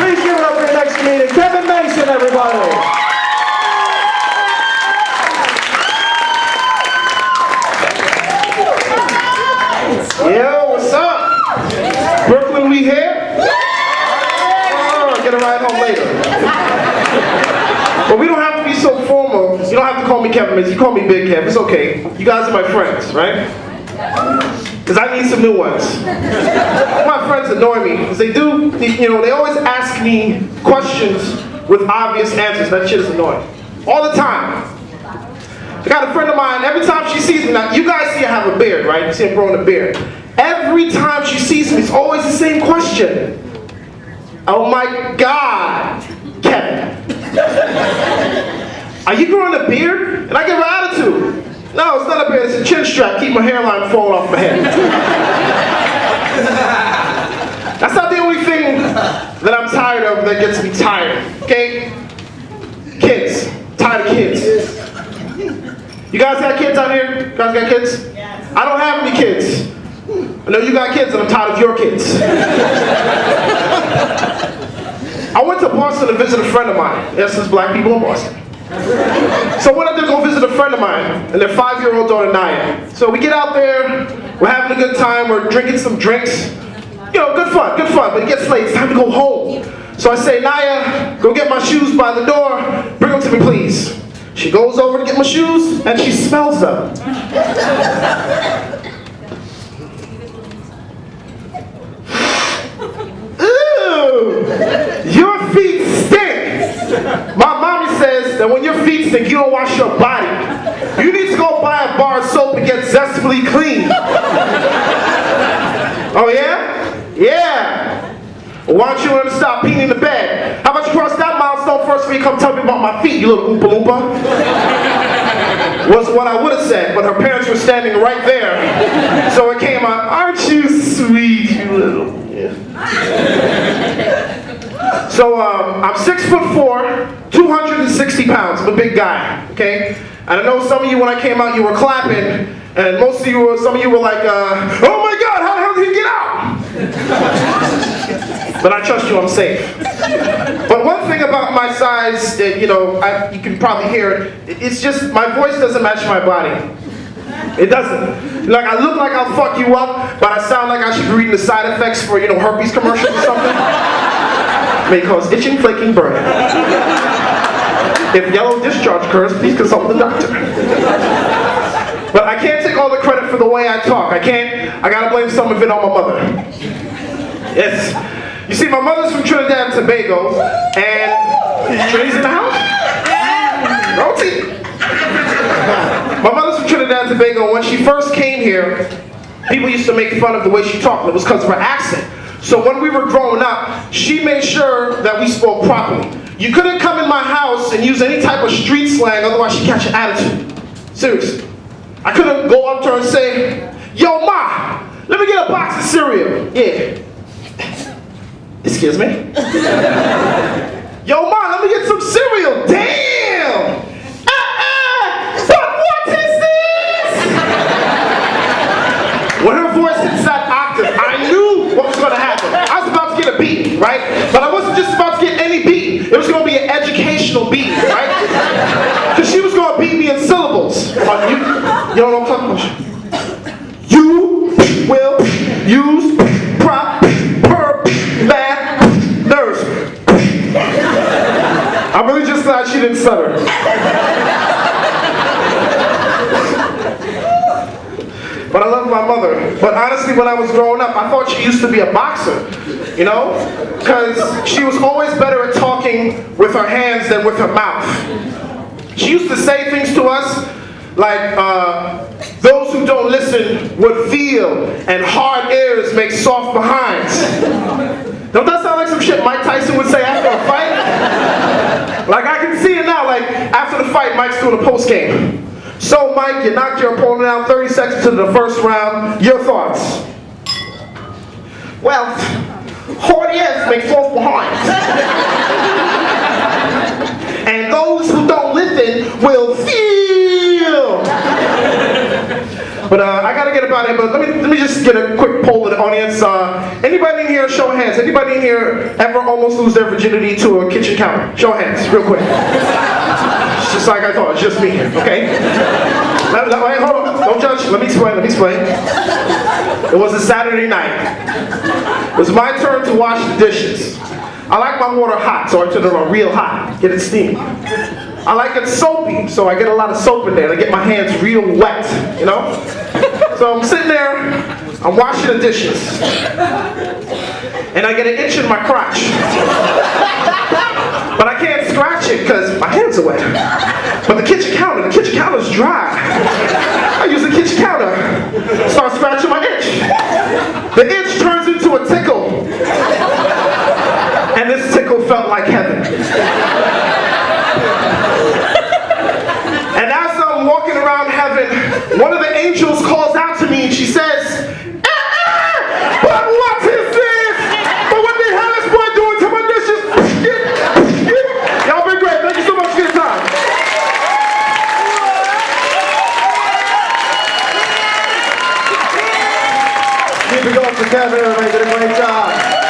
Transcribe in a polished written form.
Please give it up for the next comedian, Kevin Mason, everybody. Yo, what's up? Brooklyn, we here? Oh, get a ride home later. But we don't have to be so formal. You don't have to call me Kevin Mason. You call me Big Kev. It's okay. You guys are my friends, right? Because I need some new ones. My friends annoy me because they always ask me questions with obvious answers. That shit is annoying. All the time. I got a friend of mine, every time she sees me, now you guys see I have a beard, right? You see I'm growing a beard. Every time she sees me, it's always the same question. Oh my God, Kevin. Are you growing a beard? And I give her attitude. No, it's not a beard, it's a chin strap. Keep my hairline falling off my head. That's not the only thing that I'm tired of that gets me tired, okay? Kids. Tired of kids. You guys got kids out here? You guys got kids? Yes. I don't have any kids. I know you got kids and I'm tired of your kids. I went to Boston to visit a friend of mine. Yes, there's black people in Boston. So I went up there to go visit a friend of mine and their 5-year-old daughter, Naya. So we get out there, we're having a good time, we're drinking some drinks. You know, good fun, but it gets late, it's time to go home. So I say, Naya, go get my shoes by the door, bring them to me please. She goes over to get my shoes and she smells them. Ew, your feet stink. My mommy says that when your feet stink, you don't wash your body. You need to go buy a bar of soap and get zestfully clean. Oh yeah? Yeah. Why don't you learn to stop peeing in the bed? How about you cross that milestone first before you come tell me about my feet, you little Oompa Loompa? Was what I would have said, but her parents were standing right there. So it came out, aren't you sweet, you little... Yeah. So I'm 6'4", 260 pounds. I'm a big guy, okay? And I know some of you, when I came out, you were clapping, and some of you were like, oh my God, how the hell did he get out? But I trust you, I'm safe. But one thing about my size, you can probably hear it, it's just, my voice doesn't match my body. It doesn't. Like, I look like I'll fuck you up, but I sound like I should be reading the side effects for, herpes commercials or something. May cause itching, flaking, burning. If yellow discharge occurs, please consult the doctor. But I can't take all the credit for the way I talk. I gotta blame some of it on my mother. Yes. You see, my mother's from Trinidad and Tobago, and Trinity's in the house? Roti. My mother's from Trinidad and Tobago, and when she first came here, people used to make fun of the way she talked, and it was because of her accent. So when we were growing up, she made sure that we spoke properly. You couldn't come in my house and use any type of street slang, otherwise she'd catch an attitude. Seriously. I couldn't go up to her and say, yo, Ma, let me get a box of cereal. Yeah. Excuse me? Yo, Ma, let me get some cereal. Damn! What is this? When her voice hits that octave, I knew what was going to happen. I was about to get a beating, right? But I wasn't just about to get any beating. It was going to be an educational beating, right? Because she was going to beat me in syllables. You don't know what I'm talking about? You will use proper manners. I'm really just glad she didn't stutter. But I love my mother. But honestly, when I was growing up, I thought she used to be a boxer, Because she was always better at talking with her hands than with her mouth. She used to say things to us like, those who don't listen would feel, and hard ears make soft behinds. Don't that sound like some shit Mike Tyson would say after a fight? Like, I can see it now, like, after the fight, Mike's doing a post game. So, Mike, you knocked your opponent out 30 seconds into the first round. Your thoughts? Well, hard ears make soft behinds. And those who don't listen will feel. But I gotta get about it. But let me just get a quick poll of the audience. Anybody in here? Show of hands. Anybody in here ever almost lose their virginity to a kitchen counter? Show of hands, real quick. It's just like I thought. It's just me. Okay. Wait, hold on. Don't judge. Let me explain. It was a Saturday night. It was my turn to wash the dishes. I like my water hot, so I turn it on real hot. Get it steamy. I like it soapy, so I get a lot of soap in there and I get my hands real wet, you know? So I'm sitting there, I'm washing the dishes, and I get an itch in my crotch. But I can't scratch it because my hands are wet. But the kitchen counter's dry. I use the kitchen counter, start scratching my itch. The itch turns into a tickle. And this tickle felt like heaven. And as I'm walking around heaven, one of the angels calls out to me and she says, but what is this? But what the hell is boy doing to my dishes? Y'all been great. Thank you so much for your time. Keep it going for Kevin. Everybody did a great job.